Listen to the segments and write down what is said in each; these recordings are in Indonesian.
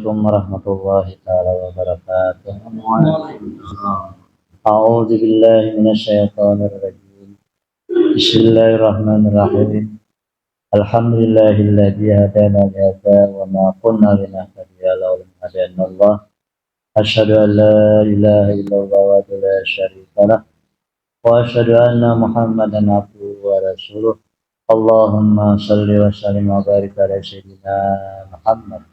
Assalamualaikum warahmatullahi taala wabarakatuh. A'udzu billahi minasyaitonir rajim. Bismillahirrahmanirrahim. Alhamdulillahilladzi hadana li hadza wa ma kunna linahtadiya laula an hadana Allah. Asyhadu an la ilaha illallah wa la syarika lah wa asyhadu anna Muhammadan abduhu wa rasuluh. Allahumma shalli wa sallim wa barik ala sayyidina Muhammad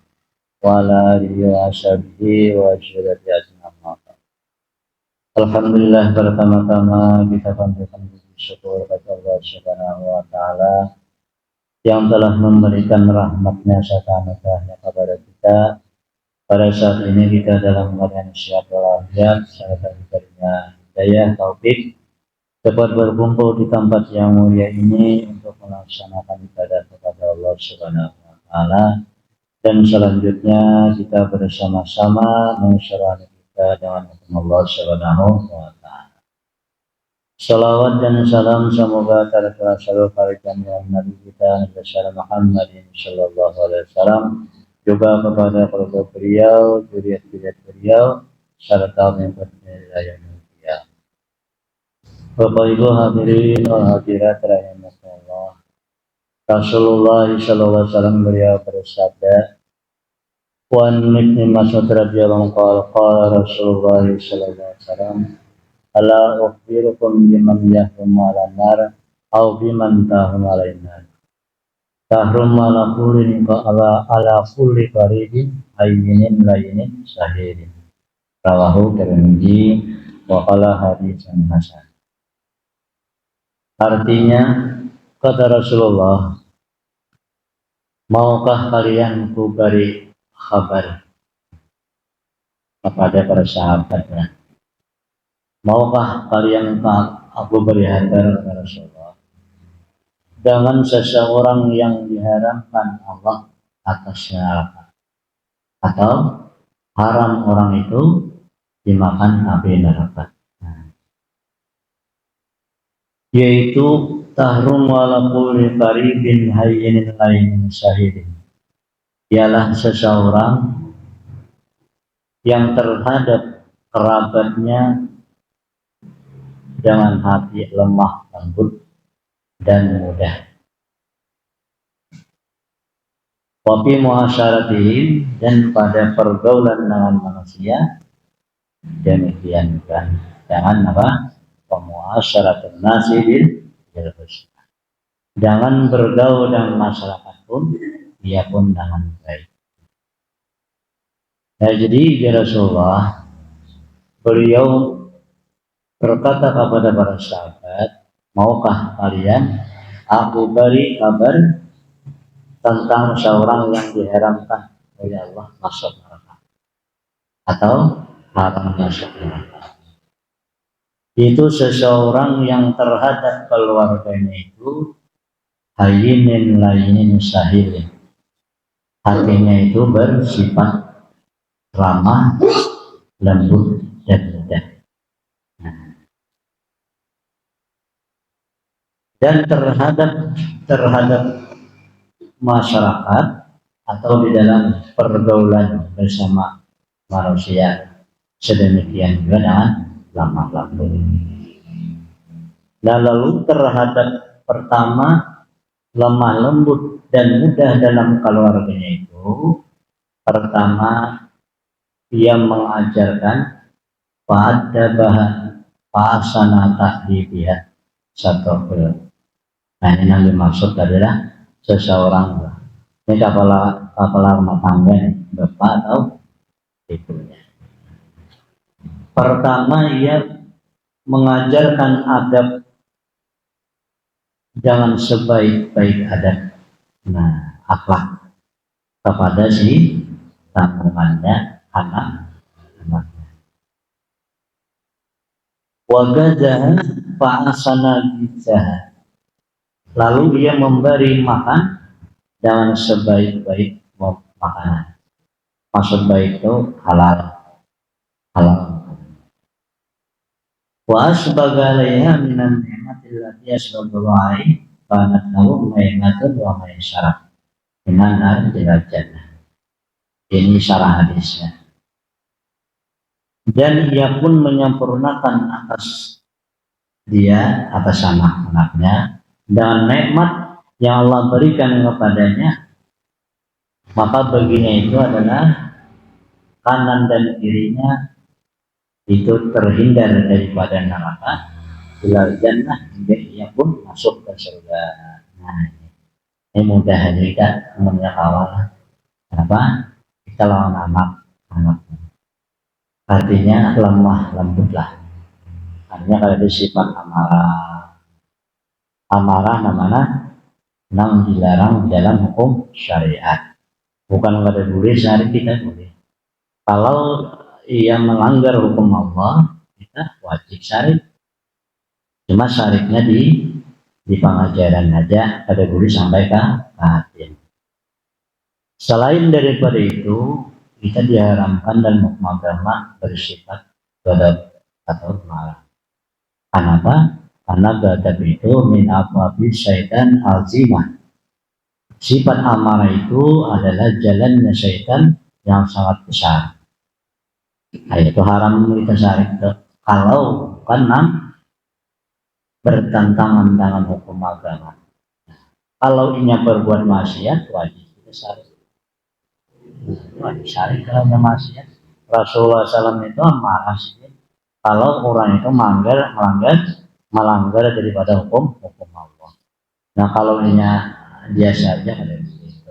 wa ala alihi wa ashabihi wa asyhadu ajma'in. Alhamdulillah, pertama-tama kita panjatkan puji syukur kepada Allah Subhanahu wa taala yang telah memberikan rahmatnya serta anugerahnya kepada kita. Pada saat ini kita dalam keadaan sehat walafiat serta diberinya hidayah taufik dapat berkumpul di tempat yang mulia ini untuk melaksanakan ibadah kepada Allah Subhanahu wa taala. Dan selanjutnya kita bersama-sama mensyarahkan kita dengan hukum Allah Subhanahu wa taala. Salawat dan salam semoga tercurah kepada Nabi kita Nabi Muhammad sallallahu alaihi wasallam, juga kepada keluarga beliau, zuriat-zuriat beliau, serta mengikuti yang mulia. Bapak Ibu hadirin wal hadirat rahimakumullah. Rasulullah sallallahu alaihi wasallam beliau bersabda, "Wa an ibni Mas'ud radhiyallahu anhu qala Rasulullah sallallahu alaihi wasallam, ala ukhbirukum biman yahrum 'alan nar aw biman tahrum 'alain nar. Tahrum 'ala kulli qaribin hayyinin layinin sahirin." Rawahu Tirmidzi wa qala haditsun hasan. Artinya, kata Rasulullah, maukah kalian ku beri kabar kepada para sahabatnya? Maukah kalian aku beri kabar kepada Rasulullah dengan seseorang yang diharamkan Allah atas neraka, atau haram orang itu dimakan api neraka, yaitu tahrum ala kulli qaribin hayyinin layinin syahidin, ialah seseorang yang terhadap kerabatnya dengan hati lemah lembut dan mudah. Wafi muasyaratihim, dan pada pergaulan dengan manusia demikian kan. Jangan apa? Pemuasyaratun nasi bil husna. Jangan bergaul dengan masyarakat pun dia pun dengan baik. Nah, jadi ya Rasulullah, beliau berkata kepada para sahabat, maukah kalian aku beri kabar tentang seorang yang diharamkan oleh Allah masuk neraka atau haram masuk neraka? Itu seseorang yang terhadap keluarganya itu hayyinin layinin sahilin, hatinya itu bersifat ramah, lembut dan mudah. Dan terhadap masyarakat atau di dalam pergaulan bersama manusia sedemikian juga dengan lemah lembut. Nah, lalu terhadap pertama lemah lembut dan mudah dalam keluarganya itu, pertama ia mengajarkan pada bahan pasana tahdibiyah satu. Nah, ini yang dimaksud adalah seseorang ini kepala rumah tangga, bapak atau ibunya. Pertama ia mengajarkan adab, jangan sebaik-baik adab, nah akhlak kepada si tanggungannya, anak-anaknya. Wagadah fa'asana gizaha, lalu dia memberi makan dengan sebaik-baik makanan. Maksud baik itu halal. Wa asbaga alaiha minan ni'matil lati asbaghahu alaihi kanat lahu ni'matun wa ma'isyarah minan nar ila jannah. Ini syarah hadisnya. Dan ia pun menyempurnakan atas anak-anaknya dengan nikmat yang Allah berikan kepadanya, maka baginya itu adalah kanan dan kirinya itu terhindar daripada neraka, ilal jannah, hingga ia pun masuk ke surga. Nah, ini mudah kita mengenal awal apa kita lawan anak artinya lemah lembutlah, artinya kalau ada sifat amarah namanya nang dilarang dalam hukum syariat, bukan pada boleh syari kita boleh. Kalau ia melanggar hukum Allah kita wajib syari, cuma syariatnya di pengajaran aja, ada boleh sampai ke hati. Selain daripada itu, kita diharamkan dan hukum agama bersifat ghadab atau marah. Kenapa? Karena ghadab itu min abwabi syaitan azimah. Sifat amarah itu adalah jalannya syaitan yang sangat besar. Nah, itu haram kita syari kalau karena bertentangan dengan hukum agama. Kalau ini berbuat maksiat wajib kita syari. Syari kalau maksiat. Rasulullah SAW itu marah sih kalau orang itu melanggar daripada hukum Allah. Nah kalau dia saja ada begitu.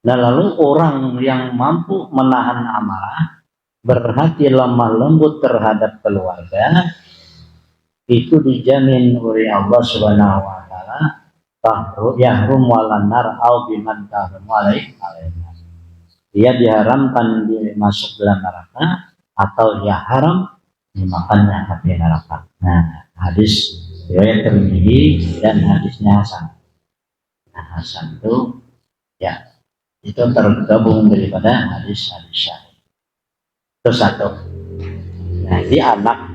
Nah lalu orang yang mampu menahan amarah, berhati lemah lembut terhadap keluarga, itu dijamin oleh Allah Subhanahu wa taala yahrum walan nar au biman tahrum alaih. Dia diharamkan masuk dalam neraka atau dia haram dimakannya api neraka. Nah, hadis riwayat Tirmidzi dan hadisnya Hasan. Nah, Hasan itu ya itu tergabung daripada hadis-hadis syahid. Itu satu. Nah, di anak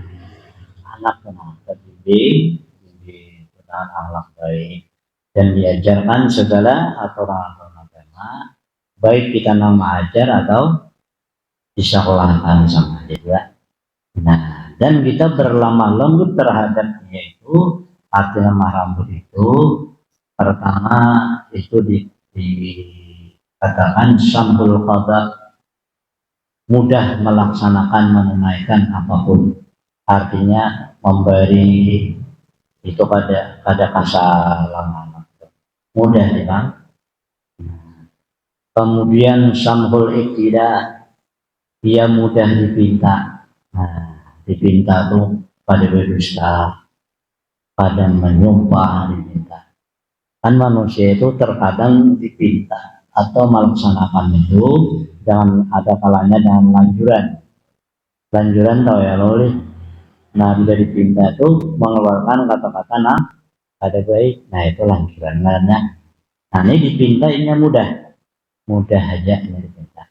terdidik dengan akhlak baik dan diajarkan segala aturan agama, baik kita nama ajar atau disekolahkan sama dia juga. Nah, dan kita berlamah lembut terhadap dia itu, arti lemah lembut itu pertama itu dikatakan sambul qada, mudah melaksanakan menunaikan apapun, artinya memberi itu pada kasalangan mudah ya kan. Kemudian samhul iktida, dia mudah dipinta. Nah, dipinta tuh pada berdusta, pada menyumpah dipinta. Kan manusia itu terkadang dipinta atau melaksanakan itu dengan ada kalanya dengan lanjuran tahu ya loli. Nah bila dipinta itu mengeluarkan kata-kata ada baik, nah itu lanjuran. Nah ini dipinta ini mudah aja ini dipinta.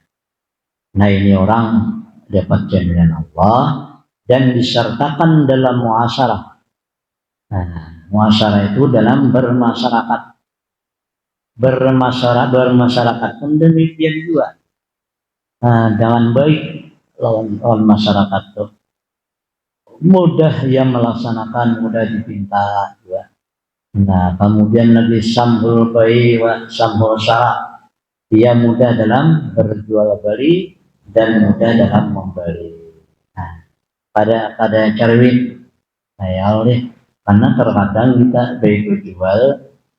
Nah ini orang dapat jaminan Allah dan disertakan dalam muasyarah. Nah, muasyarah itu dalam bermasyarakat pun demikian juga. Nah, dengan baik lawan masyarakat itu mudah yang melaksanakan, mudah dipinta juga. Nah, kemudian Nabi sambul bayi wa sambul syara, dia mudah dalam berjual beli dan mudah dalam membeli. Nah, pada carwit saya oleh karena terkadang kita baik berjual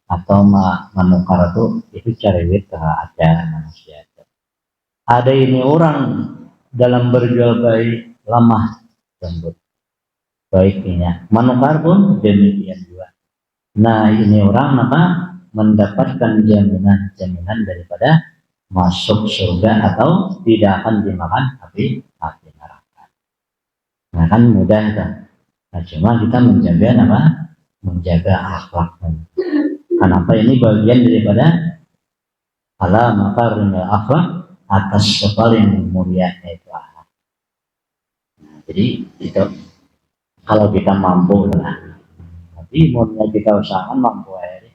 atau menukar itu carwit ada manusia. Ada ini orang dalam berjual beli lemah lembut, baiknya menukar pun demikian juga. Nah ini orang mendapatkan jaminan daripada masuk surga atau tidak akan dimakan api neraka. Nah kan mudah kan. Nah cuma kita menjaga akhlak. Kenapa ini bagian daripada ala makarimil akhlak, atas paling mulia itu akhlak. Nah, jadi itu kalau kita mampu lah. Tapi maunya kita usahakan mampu aja.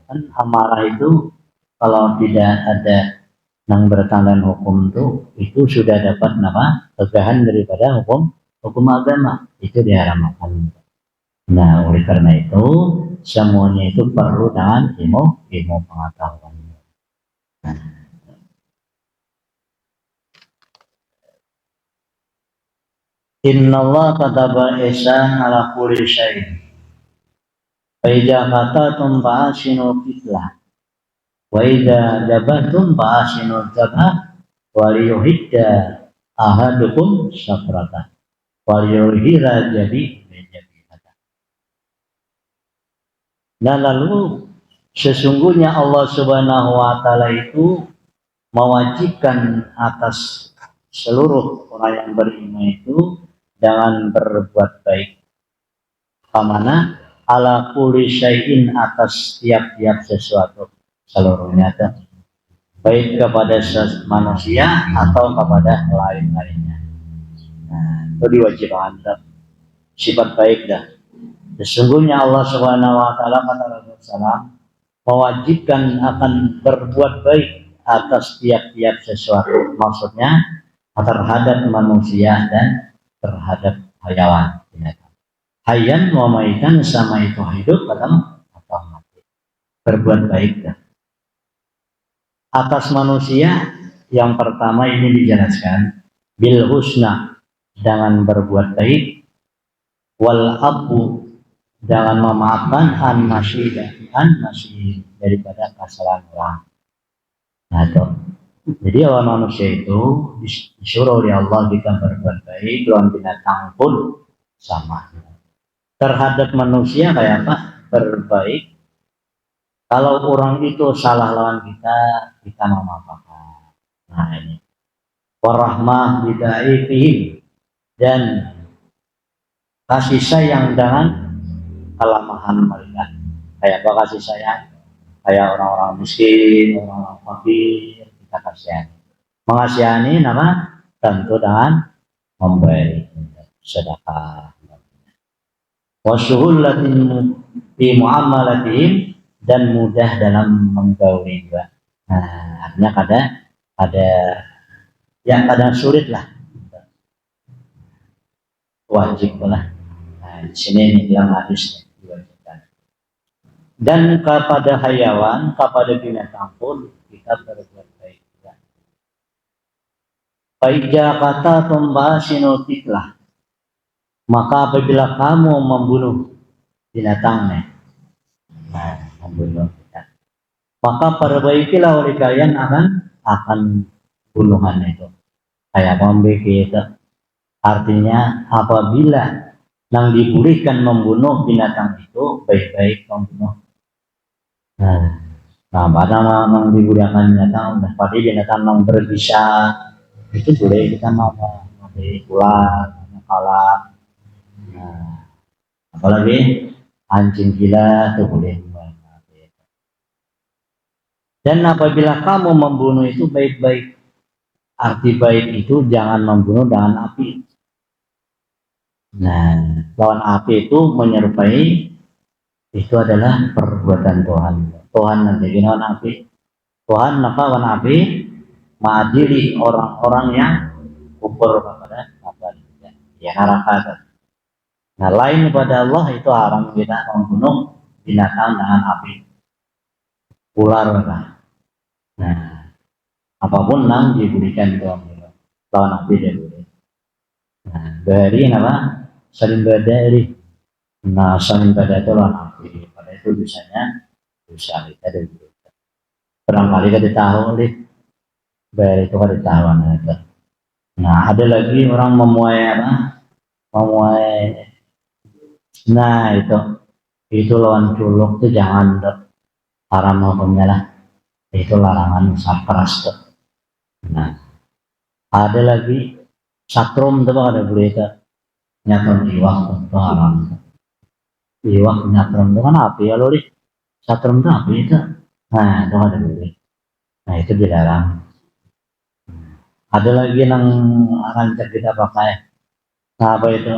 Kan amarah itu kalau tidak ada Nang bertangan hukum itu sudah dapat nama tegahan daripada hukum agama, itu diharamkan. Nah, oleh karena itu semuanya itu perlu dengan ilmu pengetahuan. Nah, Innallaha kataba ihsan ala kulli syai'. Fa idza qatatum fa'asinu fitlah. Wa idza jabatum fa'asinu zabah. Wa liyuhidda ahadukum syafrata. Wa liyuhira jadi. Nah, lalu sesungguhnya Allah Subhanahu wa taala itu mewajibkan atas seluruh orang yang beriman itu dengan berbuat baik. Pamana ala kulli syai'in, atas tiap-tiap sesuatu seluruhnya, baik kepada manusia atau kepada lain-lainnya. Nah, itu diwajibkan sifat baik dah. Sesungguhnya Allah Subhanahu wa taala kata Rasulullah mewajibkan akan berbuat baik atas tiap-tiap sesuatu, maksudnya terhadap manusia dan terhadap hayawan. Hayyan wa maitan, sama itu hidup atau mati. Berbuat baik dah. Atas manusia yang pertama ini dijelaskan bil husna, dengan berbuat baik, wal abu, jangan memaafkan, an masih daripada kesalahan orang. Nah, itu. Jadi awal manusia itu disuruh oleh Allah kita berbuat baik, lawan binatang pun sama. Terhadap manusia kayak apa? Berbaik. Kalau orang itu salah lawan kita memaafkan. Nah, ini. Warahmah bidaifihim, dan kasih sayang dengan kelemahan mereka. Kayak apa kasih sayang? Kayak orang-orang miskin, orang-orang fakir, kita kasihani. Mengasihani nama tentu dengan memberi sedekah. Wasuhulatin fi muamalatihim, dan mudah dalam menggauli juga. Nah, artinya ada yang kadang sulit lah, wajib lah. Nah, di sini ini bilang hadisnya diwajibkan. Dan kepada hayawan, kepada binatang pun kita berbuat baik juga. Faija kata tumbasinu tiklah, maka apabila kamu membunuh binatangnya, nah, membunuh kita, maka perbaikilah oleh kalian akan bunuhan itu. Kayak membunuh kita. Artinya apabila yang dibolehkan membunuh binatang itu, baik-baik membunuh. Nah, pada yang dibolehkan binatang, udah pada binatang yang berbisa itu boleh kita mau ular, kalak. Nah, apalagi anjing gila itu boleh. Dan apabila kamu membunuh itu baik-baik. Arti baik itu jangan membunuh dengan api. Nah, lawan api itu menyerupai, itu adalah perbuatan Tuhan. Tuhan nanti lawan api. Tuhan lawan api mengadili orang-orang yang kufur kepada ya neraka. Nah, lain pada Allah itu haram kita membunuh binatang dengan api. Ular lah. Nah, apapun yang diberikan Tuhan lawan api dia boleh. Nah, dari apa? Saling badari. Nah, saling badari itu lawan api. Pada itu bisanya bisa kita dari barangkali kita tahu nih, dari itu kita tahu ada. Nah, ada lagi orang memuai apa? Memuai. Nah, itu lawan culuk itu jangan haram hukumnya lah. Itu larangan sapras tuh. Nah, ada lagi satrum tuh ada berita nyatron iwak itu haram. Iwak nyatron itu kan api ya loh, satrum itu api itu. Nah, itu ada berita. Nah, itu dilarang. Ada lagi yang rancak kita pakai. Nah, apa itu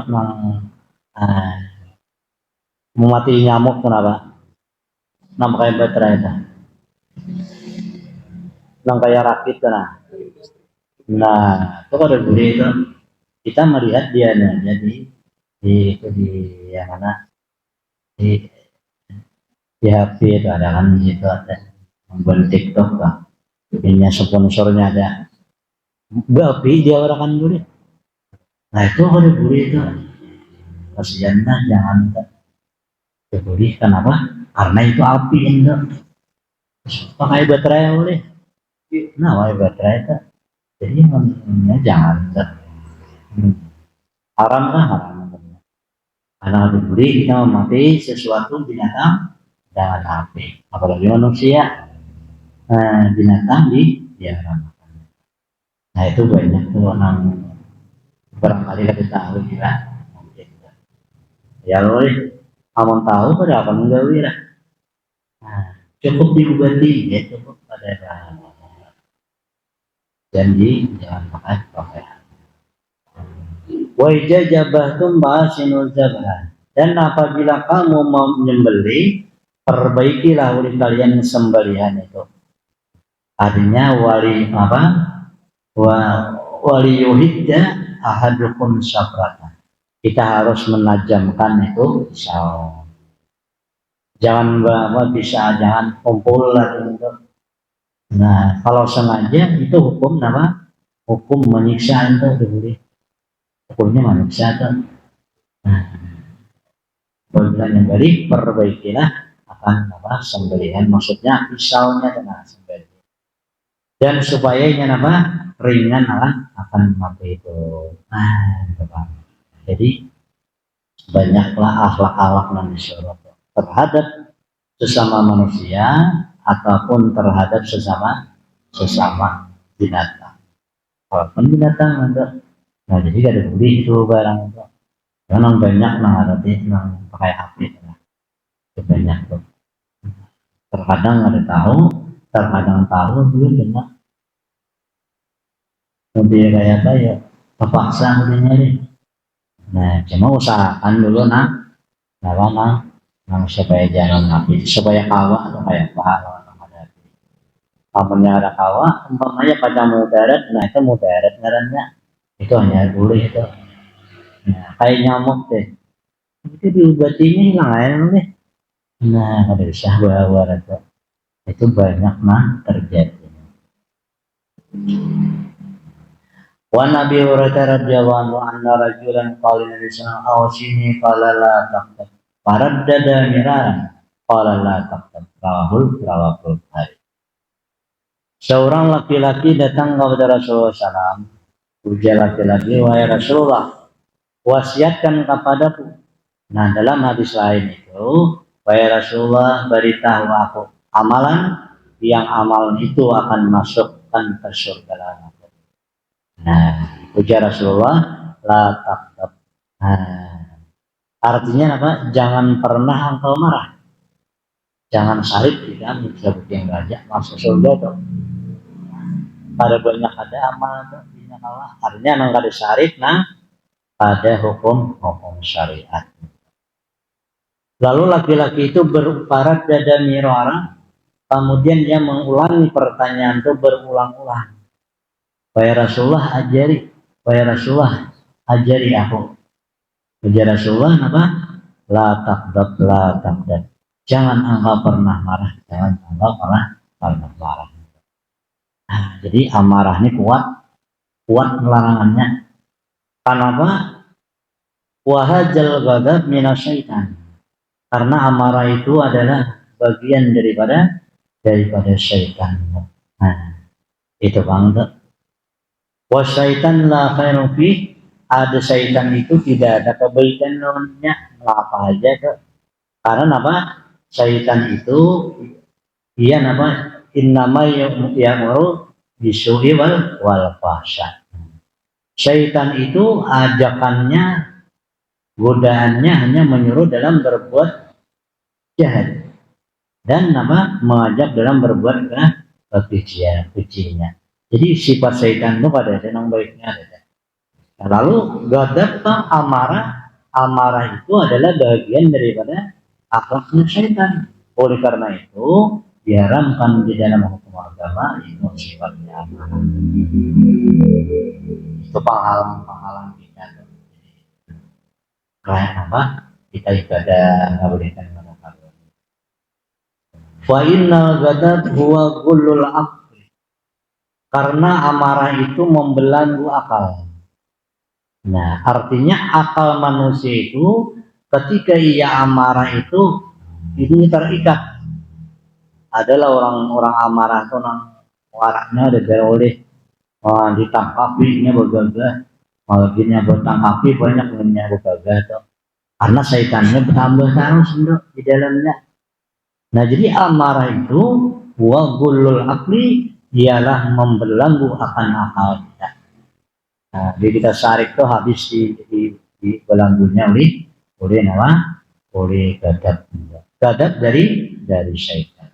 memati nyamuk kenapa? Nah, pakai baterai itu. nang kayak rakit nah. Nah, itu kalau buri itu kita melihat dia nah, jadi di yang mana di HP itu ada kan itu ada membuat TikTok lah. Punya sponsornya ada. Bapi dia orang kan buri. Nah itu kalau buri itu kasihannya jangan buri kenapa? Karena itu api itu. Pakai baterai boleh. Nah, pakai baterai itu. Jadi namanya jangan haram kan haram. Karena diberi kita memati sesuatu binatang jangan api. Apalagi manusia. Nah, binatang diharamkan. Nah itu banyak tuh orang barangkali kita tahu juga. Ya loh, aman tahu pada akan menggawi lah. Nah, cukup diobati ya cukup pada janji jangan pakai. Wa ija jabahtum ba'asinul jabah. Dan apabila kamu mau menyembelih, perbaikilah oleh kalian sembelihan itu. Artinya wali yuhidda ahadukum syabratan. Kita harus menajamkan itu pisau. Jangan jangan kumpul lah itu. Nah, kalau sengaja itu hukum apa? Hukum menyiksa itu diberi. Hukumnya manusia kan. Nah, yang dari perbaikilah akan apa sembelihan, maksudnya pisaunya dengan sembelih. Dan supaya ini apa ringan akan mati itu. Nah, jadi banyaklah akhlak-akhlak manusia terhadap sesama manusia ataupun terhadap sesama binatang. Walaupun binatang ada. Nah jadi gak ada beli itu barang itu. Karena banyak ada yang pakai api. Itu banyak tuh. Terkadang ada tahu, terkadang tahu belum banyak. Lebih kayak apa ya? Terpaksa udah nyari. Nah cuma usahakan dulu supaya jangan api, supaya kawa atau kayak pahala. Kamunya ada kawa, umpamanya pada mudarat, nah itu mudarat ngarannya. Itu hanya boleh itu. Nah, kayak nyamuk deh. Itu diobatinya hilang aja deh. Nah, kalau bisa bawa itu banyak terjadi. Wa Nabi Hurairah radhiyallahu anhu anna rajulan qala Nabi sallallahu alaihi wasallam qala la taqtab. Faraddada miraran qala la taqtab. Rawahul Bukhari. Seorang laki-laki datang kepada Rasulullah SAW. Ujar laki-laki, wahai Rasulullah, wasiatkan kepadaku. Nah, dalam hadis lain itu, wahai Rasulullah, beritahu aku amalan yang amalan itu akan masukkan ke surga neraka. Nah, ujar Rasulullah, la taqtab. Nah, artinya apa? Jangan pernah engkau marah. Jangan salib tidak bisa bikin raja masuk surga tuh. Pada banyak ada amal tuh Allah. Artinya nang kada syarif ada hukum syariat. Lalu laki-laki itu berparat dada mirara, kemudian dia mengulangi pertanyaan itu berulang-ulang. Wahai Rasulullah ajari, wahai Rasulullah ajari aku. Ujar Rasulullah apa? La taqdab. Jangan engkau pernah marah, jangan engkau pernah marah. Nah, jadi amarah ini kuat larangannya. Kenapa? Wahajal ghadab minasyaitan. Karena amarah itu adalah bagian daripada syaitan. Nah, itu banget. Wasyaitan la khairu fi. Ada syaitan itu tidak ada kebaikan nonnya apa aja tuh. Karena apa? Syaitan itu dia innama ya'muru bisu'i wal fahsya. Syaitan itu ajakannya, godaannya hanya menyuruh dalam berbuat jahat dan mengajak dalam berbuat kejinya. Jadi sifat syaitan itu pada senang baiknya ada. Lalu ghadab amarah itu adalah bagian daripada akhlaknya syaitan. Oleh karena itu diharamkan di dalam hukum agama itu sifatnya amarah. Itu penghalang kita. Kayak apa? Kita ibadah nggak boleh kan melakukan. Fa innal ghadab huwa ghullul aqli. Karena amarah itu membelenggu akal. Nah, artinya akal manusia itu ketika ia amarah itu ini terikat. Adalah orang-orang amarah itu nang waraknya ada oleh ditangkapinya bergagah, malah gini bertangkapi banyak punya bergagah tuh. Karena syaitannya bertambah terus di dalamnya. Nah, jadi amarah itu wa ghullul aqli ialah membelenggu akan akal kita. Nah, jadi kita sarik tuh habis di belenggunya oleh nama oleh gadab dari syaitan.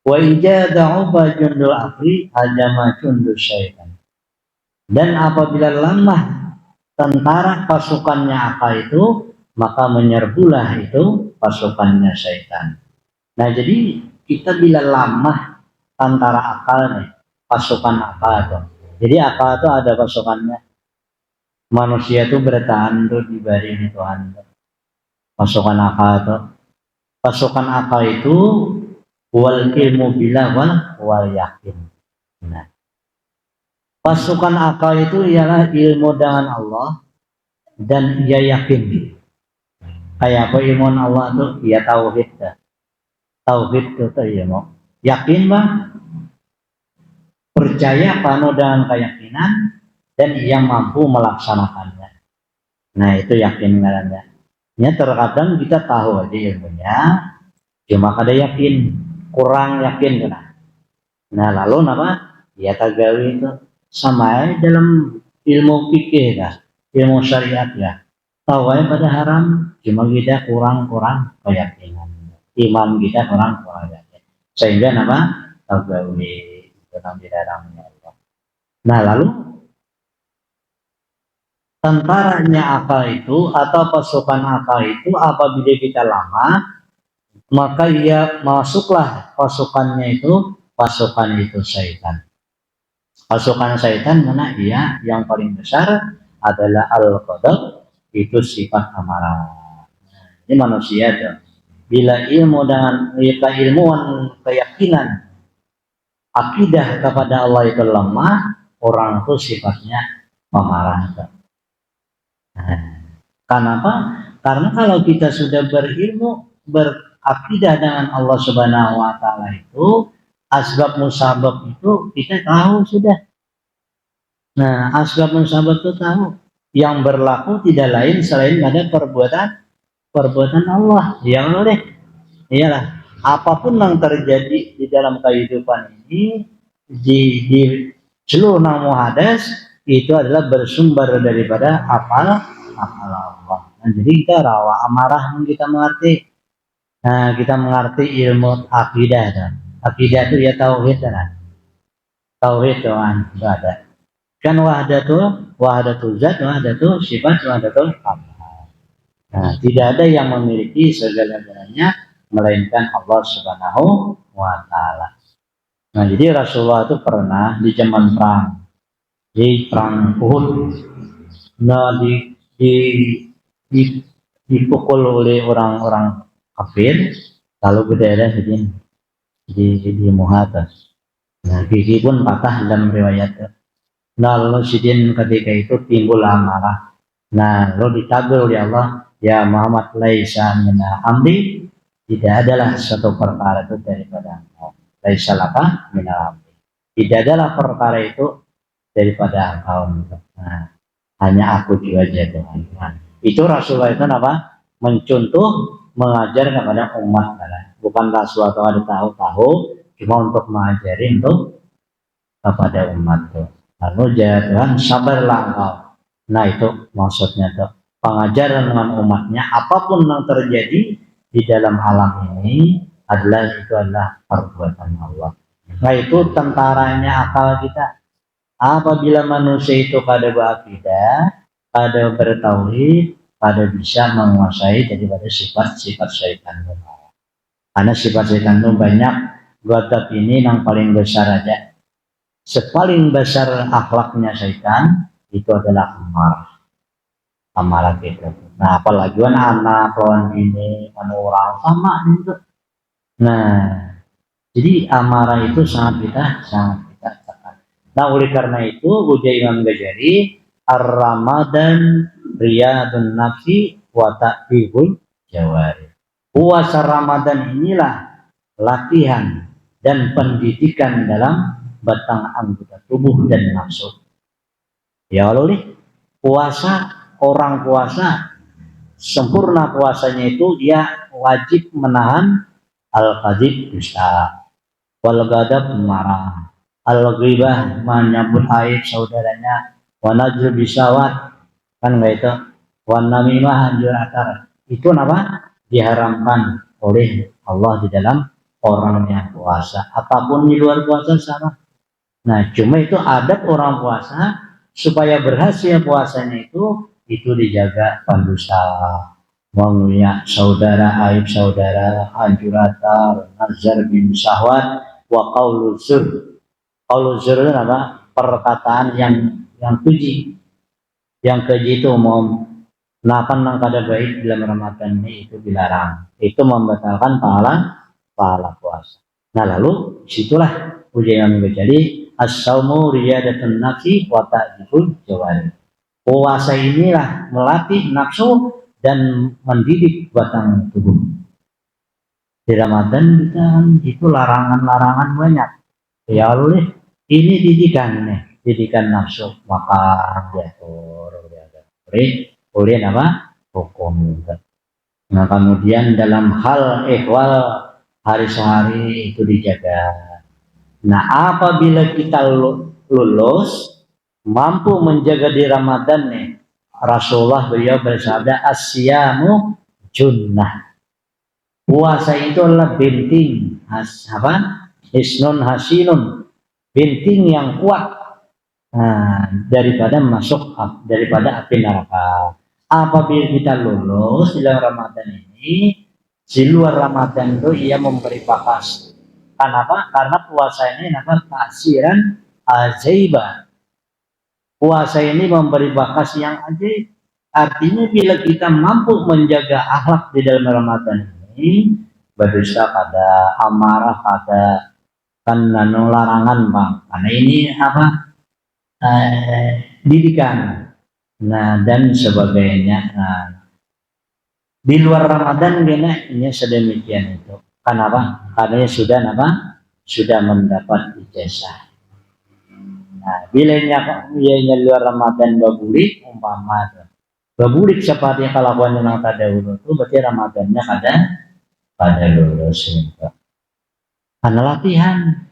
Wa ijada'u bajundul aqli hajama jundul syaitan. Dan apabila lemah tentara pasukannya akal itu, maka menyerbulah itu pasukannya syaitan. Nah, jadi kita bila lamah antara akal nih, pasukan akal itu. Jadi akal itu ada pasukannya. Manusia itu bertahan tuh di bari Tuhan. Pasukan akal itu. Pasukan akal itu wal ilmu bila wal yakin. Nah, pasukan akal itu ialah ilmu dengan Allah dan ia yakin. Kayak apa ilmu Allah itu? Ya tauhid. Tauhid itu ya mau yakin bang, percaya penuh dengan keyakinan dan ia mampu melaksanakannya. Nah, itu yakin namanya. Ya, terkadang kita tahu aja ilmunya, cuma kada yakin, kurang yakin kan. Nah, lalu apa? Ya tagawi itu sama dalam ilmu fikih dah, ilmu syariat ya. Tahu aja pada haram, cuma kita kurang keyakinan. Iman kita kurang yakin. Sehingga apa? Tagawi dalam dalamnya Allah. Nah, lalu tentaranya akal itu atau pasukan akal itu apabila kita lama, maka ia masuklah pasukannya itu, pasukan itu syaitan. Pasukan syaitan mana dia yang paling besar adalah al-ghadab, itu sifat amarah. Ini manusia tuh. Bila ilmuwan keyakinan akidah kepada Allah itu lemah, orang itu sifatnya pemarah. Nah, kenapa? Karena kalau kita sudah berilmu, berakidah dengan Allah Subhanahu wa taala itu, asbab musabab itu kita tahu sudah. Nah, asbab musabab itu tahu. Yang berlaku tidak lain selain pada perbuatan Allah. Yang oleh iyalah apapun yang terjadi di dalam kehidupan ini di seluruh nama hadas itu adalah bersumber daripada akal Allah. Nah, jadi kita rawa amarah kita mengerti. Nah, kita mengerti ilmu akidah dan akidah itu ya tauhid kan. Tauhid Tuhan ada. Kan wahdatul zat, wahdatul sifat, wahdatul af'al. Nah, tidak ada yang memiliki segala-galanya melainkan Allah Subhanahu wa taala. Nah, jadi Rasulullah itu pernah di zaman perang, di perang Uhud. Nah, dipukul oleh orang-orang kafir, lalu ke daerah di Muhatas. Nah, gigi pun patah dalam riwayat. Nah, lalu sidin ketika itu timbul amarah. Nah, lalu ditagur oleh Allah, ya Muhammad laisa minna amri, tidak adalah suatu perkara itu daripada engkau. Laisa laka minna amri. Tidak adalah perkara itu daripada engkau. Nah, hanya aku juga aja Tuhan. Nah, itu Rasulullah itu apa? Mencontoh, mengajar kepada umat. Bukanlah suatu ada tahu-tahu, cuma untuk mengajari untuk kepada umat tuh. Lalu Tuhan sabarlah engkau. Nah, itu maksudnya tuh pengajaran dengan umatnya apapun yang terjadi di dalam alam ini adalah perbuatan Allah. Nah, itu tentaranya akal kita. Apabila manusia itu pada berakidah, pada bertauhid, pada bisa menguasai daripada sifat-sifat syaitan. Karena sifat syaitan itu banyak, Ghadab ini yang paling besar aja. Sepaling besar akhlaknya syaitan itu adalah amarah gitu. Nah, apalagi anak lawan ini orang sama gitu. Nah, jadi amarah itu sangat kita tekan. Nah, oleh karena itu ujar Imam Ghazali, ar-Ramadan riyadun nafsi wa ta'bihul jawari. Puasa Ramadan inilah latihan dan pendidikan dalam batang anggota tubuh dan nafsu. Ya Allah, orang puasa sempurna puasanya itu dia wajib menahan al-kadzib dusta, wal ghadab marah, al-ghibah menyambut aib saudaranya, wa najr bisawat kan enggak itu, wa namimah anjur atar. Itu apa? Diharamkan oleh Allah di dalam orang yang puasa. Apapun di luar puasa sama. Nah, cuma itu adat orang puasa supaya berhasil puasanya itu dijaga pendusta, menguyak saudara, aib saudara, anjuratar, nazar bin syahwat, wa qaulul zur. Qaulul zur itu apa? Perkataan yang keji. Yang keji itu mau nakan nang kada baik dalam Ramadan ini itu dilarang. Itu membatalkan pahala puasa. Nah, lalu situlah ujian Ghazali, as-saumu riyadatun nafsi wa ta'dibul jawari. Puasa inilah melatih nafsu dan mendidik batang tubuh. Di Ramadan kita itu larangan-larangan banyak. Ya Allah, ini didikan nafsu, maka diatur, oleh apa? Hukum. Nah, kemudian dalam hal ihwal hari sehari itu dijaga. Nah, apabila kita lulus mampu menjaga di Ramadan nih, Rasulullah beliau bersabda, asyamu junnah. Puasa itu adalah binting, hisnun hasinun, binting yang kuat daripada daripada api neraka. Apabila kita lulus dalam Ramadan ini, di luar Ramadan itu ia memberi bakas. Kenapa? Karena puasa ini ta'siran ajaibah. Puasa ini memberi bakas yang ajaib. Artinya bila kita mampu menjaga akhlak di dalam Ramadan ini, berdusta pada, amarah pada, kan larangan bang. Karena ini apa? Didikan. Nah, dan sebagainya. Nah, di luar Ramadan ini sedemikian itu. Kenapa? Karena sudah mendapat ijazah. Nah, bila ianya luar Ramadan babulik umpama babulik seperti kelakuan yang terdahulu itu berarti Ramadannya pada lulus itu. Karena latihan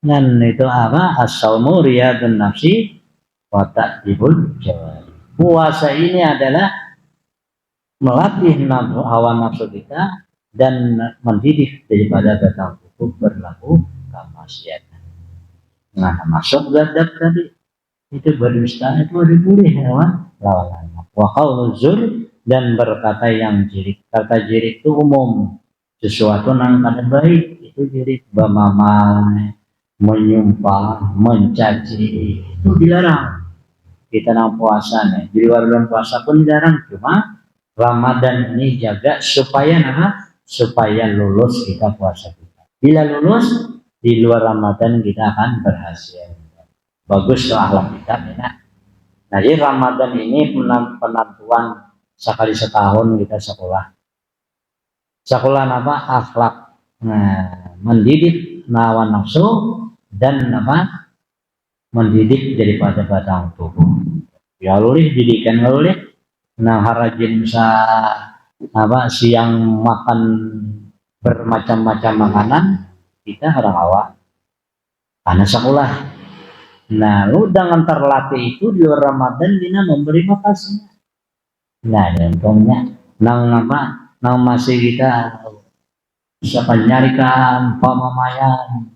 dan itu apa? As-saumu riyadun nafsi wa ta'dibul jawari. Puasa ini adalah melatih hawa nafsu kita dan mendidik daripada batang tubuh berlaku kemaksiatan. Nah, masuk ghadab tadi itu berdusta itu boleh lawan wa qaulul zur dan berkata yang jirik. Kata jirik itu umum, sesuatu yang kada baik itu jirik. Bamamai, menyumpah, mencaci itu dilarang. Kita nang puasa nih, di luar bulan puasa pun dilarang. Cuma Ramadan ini jaga supaya supaya lulus kita puasa kita. Bila lulus di luar Ramadan kita akan berhasil. Bagus tuh akhlak kita, enak. Nah, jadi Ramadan ini penentuan sekali setahun kita sekolah. Sekolah apa? Akhlak. Nah, mendidik nawa nafsu dan apa? Mendidik daripada batang tubuh. Ya lulih didikan lulih. Nah, harajin bisa siang makan bermacam-macam makanan. Kita orang awak karena sekolah. Nah, lu dengan terlatih itu di luar Ramadan dina memberi makasih. Nah, contohnya nang masih kita bisa menyarikan pamamayan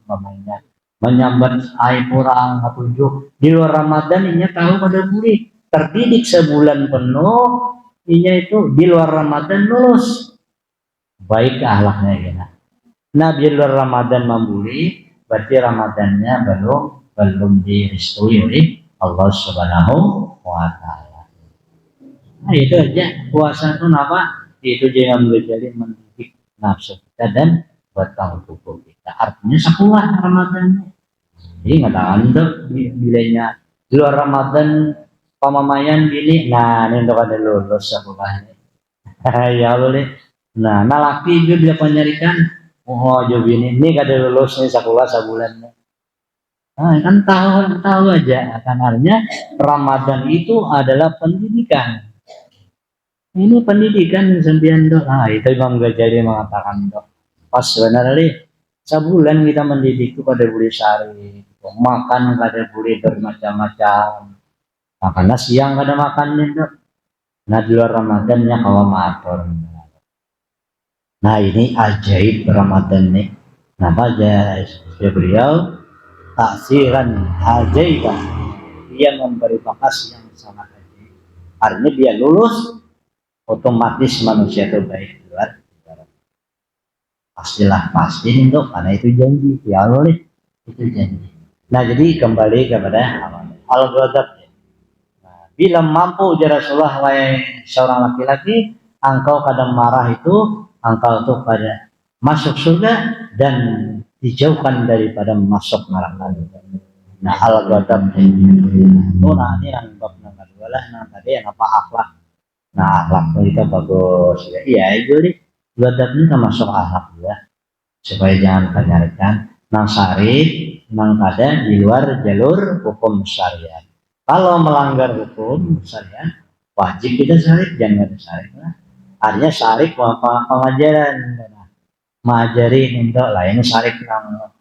menyambat aib orang petunjuk di luar Ramadan ini tahu pada boleh terdidik sebulan penuh ini itu di luar Ramadan lulus baik akhlaknya kita. Nah, bila Ramadan membuli, berarti Ramadannya belum direstui oleh Allah Subhanahu wa Ta'ala. Nah, itu aja puasa itu apa? Itu jangan menjadi mendidik nafsu kita dan batang tubuh kita. Artinya sekolah Ramadan. Jadi nggak tahu untuk bilanya di luar Ramadan pamamayan gini. Nah, ini untuk ada lulus sekolahnya. Ya boleh. Nah, laki juga dia penyarikan. Oh, jauh ini kada lulus nih sekolah sebulan. Nah, kan tahu aja. Kan artinya Ramadan itu adalah pendidikan. Ini pendidikan sembilan dok. Nah, itu Imam Ghazali mengatakan dok. Pas sebenarnya sebulan kita mendidik itu pada boleh sehari, makan kada boleh bermacam-macam. Nah, karena siang kada makannya dok. Nah, di luar Ramadannya kalau matur. Nah, ini ajaib Ramadan nih. Nama aja beliau taksiran ajaibah. Dia memberi bakas yang sangat ajaib. Artinya dia lulus, otomatis manusia itu baik di luar. Pastilah pasti untuk karena itu janji ya Allah itu janji. Nah, jadi kembali kepada al-ghadab. Nah, bila mampu ya Rasulullah wahai seorang laki-laki, engkau kadang marah itu engkau tuh pada masuk surga dan dijauhkan daripada masuk neraka. Nah, al-ghadab itu nanti yang bab nomor 2 lah. Nah, tadi yang apa akhlak. Nah, akhlak itu bagus ya. Iya itu nih. Ghadab ini termasuk akhlak ya. Supaya jangan penyarikan nang syarif nang kada di luar jalur hukum syariat. Kalau melanggar hukum syariat wajib kita syarif, jangan ada syarif lah. Artinya syarif pengajaran mengajarin untuk lain syarif nang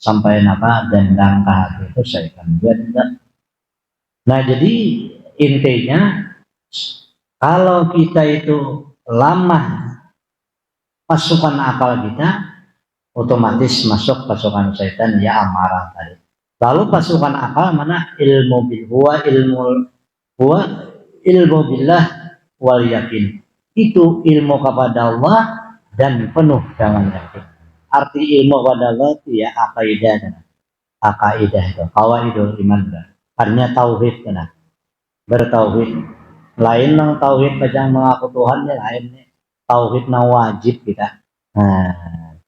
sampai apa dan langkah itu saya kan juga. Nah, jadi intinya kalau kita itu lama pasukan akal kita otomatis masuk pasukan setan ya amarah tadi. Lalu pasukan akal mana ilmu bil huwa ilmu billah wal yakin. Itu ilmu kepada Allah dan penuh dengan yakin. Arti ilmu kepada Allah itu ya akaidah itu qawaidul iman. Artinya tauhid kan. Bertauhid. Lain nang tauhid pajang mengaku Tuhan ya lain tauhid nang wajib kita. Nah,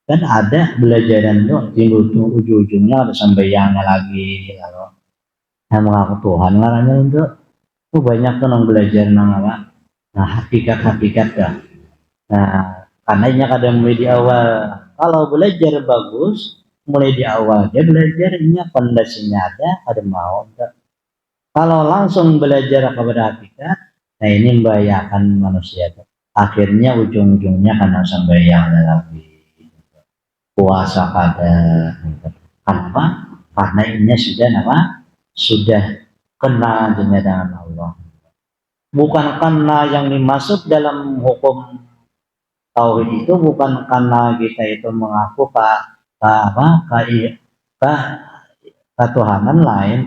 kan ada belajaran tuh ujung-ujungnya ada sambayangnya lagi kalau yang mengaku Tuhan ngaranya untuk banyak tuh nang belajar nang apa nah hakikat dah. Nah, karena ini kadang mulai di awal kalau belajar bagus mulai di awal dia belajarnya pondasinya ada mau enggak. Kalau langsung belajar kepada hakikat nah ini membahayakan manusia tuh. Akhirnya ujung-ujungnya karena sambayangnya lagi puasa pada kenapa? Karena ini sudah apa? Sudah kena dengan Allah. Bukan karena yang dimaksud dalam hukum tauhid itu bukan karena kita itu mengaku ketuhanan lain.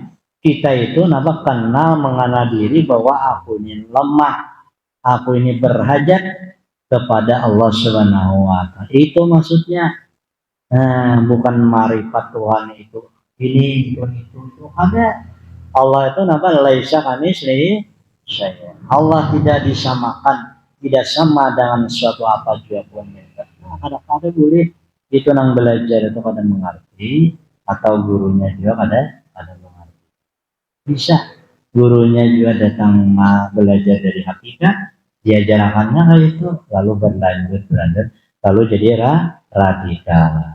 Kita itu kenapa? Karena mengenal diri bahwa aku ini lemah, aku ini berhajat kepada Allah Subhanahu wa Ta'ala. Itu maksudnya. Bukan marifat Tuhan itu ini itu ada Allah itu nama laisa kamitslihi syai'. Allah tidak disamakan, tidak sama dengan suatu apa juga pun. Kadang-kadang boleh itu nang belajar itu kadang mengerti atau gurunya juga kadang mengerti. Bisa gurunya juga datang belajar dari hakikat, diajarkannya kayak itu lalu berlanjut lalu jadi radikal.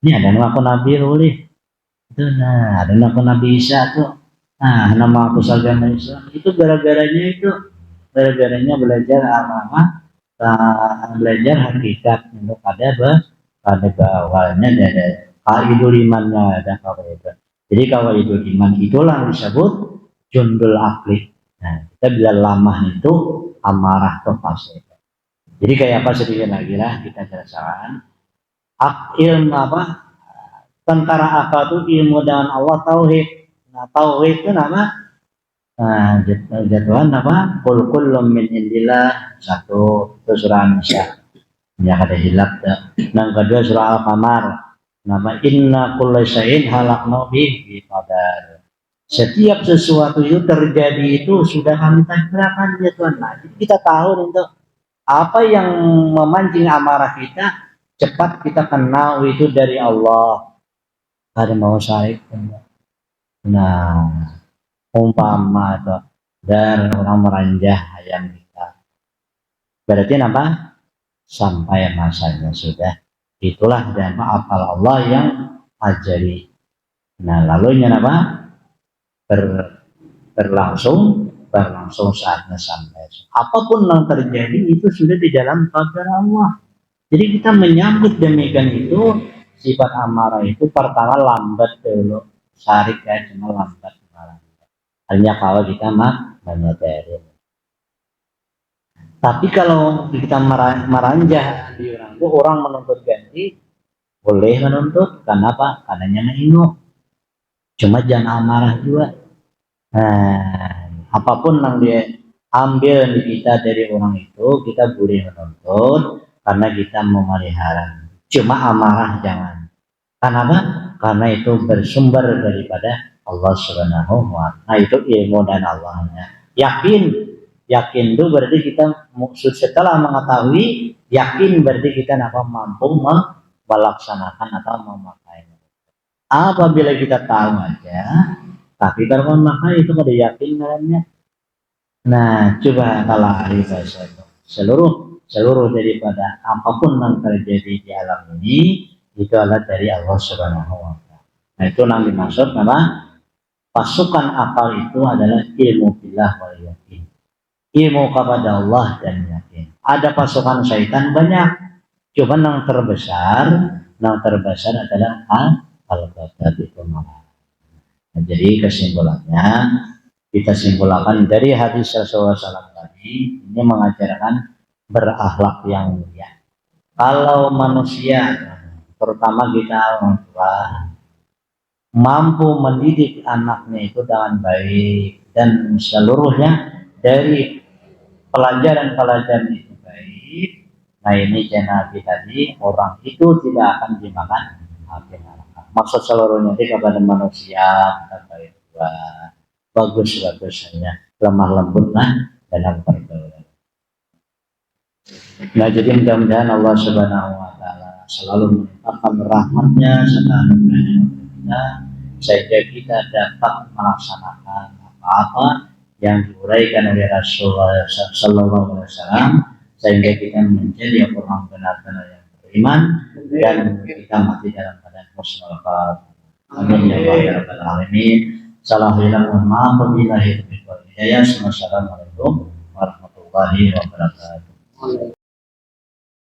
Ini ada nama aku Nabi Ruli itu ada nama aku Nabi Isa tuh nama aku Salgana Isa itu gara-garanya belajar agama belajar hakikat untuk pada awalnya ada kaidul imannya ada kawaidah. Jadi kaidul iman itulah disebut jundul akli. Nah, kita bila lama itu amarah tuh pasti. Jadi kayak apa sedikit lagi lah kita jelaskan. Ilmu apa tentara akal itu ilmu dengan Allah tauhid. Nah, tauhid itu nama jatuhan apa? Qul kullum min indillah satu surah An-Nisa. Ya ada hilap dah. Yang kedua surah Al-Qamar. Nama inna kulla syai'in halaqna bihi qadar. Setiap sesuatu itu terjadi itu sudah kami takdirkan ya Tuhan. Nah, jadi kita tahu untuk apa yang memancing amarah kita, cepat kita kenal itu dari Allah. Ada mau syarif. Nah, umpama atau dari orang meranjah ayam kita. Berarti apa? Sampai masanya sudah. Itulah dan apal Allah yang ajari. Nah, lalu apa? Berlangsung saatnya sampai. Apapun yang terjadi itu sudah di dalam qadar Allah. Jadi kita menyambut demikian itu sifat amarah itu pertama lambat dulu, sarik ya cuma lambat. Hanya kalau kita menyadari. Tapi kalau kita meranjah di orang itu, orang menuntut ganti, boleh menuntut. Kenapa? Karena mengingat. Cuma jangan amarah juga. Nah, apapun yang dia ambil di kita dari orang itu, kita boleh menuntut karena kita memelihara. Cuma amarah jangan. Kenapa? Karena itu bersumber daripada Allah Subhanahu wa Ta'ala. Nah, itu ilmu dan Allahnya. Yakin itu berarti kita setelah mengetahui, yakin berarti kita mampu melaksanakan atau memakainya. Apabila kita tahu aja, tapi kalau memakai itu ada yakin dalamnya. Nah, coba kalau hari bahasa itu seluruh daripada apapun yang terjadi di alam ini itu adalah dari Allah Subhanahu wa Ta'ala. Nah, itu yang dimaksud apa? Pasukan akal itu adalah ilmu billah wal yakin. Ilmu kepada Allah dan yakin. Ada pasukan syaitan banyak. Cuma yang terbesar adalah al-qadar itu malah. Nah, jadi kesimpulannya kita simpulkan dari hadis Rasulullah SAW tadi ini mengajarkan berakhlak yang mulia. Kalau manusia, terutama kita orang tua, mampu mendidik anaknya itu dengan baik dan seluruhnya dari pelajaran-pelajaran itu baik, nah ini Nabi tadi orang itu tidak akan dimakan api neraka. Maksud seluruhnya itu kepada manusia baik tua, bagus-bagusnya, lemah lembutlah dalam pergaulan. Nah, jadi mudah-mudahan Allah Subhanahu wa Ta'ala selalu melimpahkan rahmatnya serta anugerahnya kita sehingga kita dapat melaksanakan apa-apa yang diuraikan oleh Rasulullah Sallallahu Alaihi Wasallam sehingga kita menjadi orang benar-benar yang beriman dan kita mati dalam keadaan husnul khatimah. Amin ya rabbal alamin. Salam hilal maaf wabillahi taufiq wal hidayah. Wassalamualaikum warahmatullahi wabarakatuh.